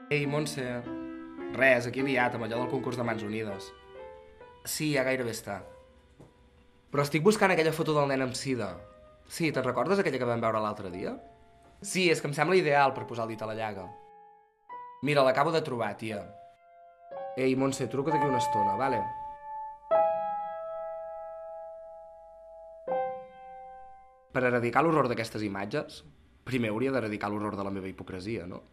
Ei, Montse, res, aquí liat amb allò del concurs de Mans Unides. Sí, ja gairebé està. Però estic buscant aquella foto del nen amb sida. Sí, te'n recordes aquella que vam veure l'altre dia? Sí, és que em sembla ideal per posar el dit a la llaga. Mira, l'acabo de trobar, tia. Ei, Montse, truco d'aquí una estona, vale? Per erradicar l'horror d'aquestes imatges, primer hauria d'erradicar l'horror de la meva hipocresia, no?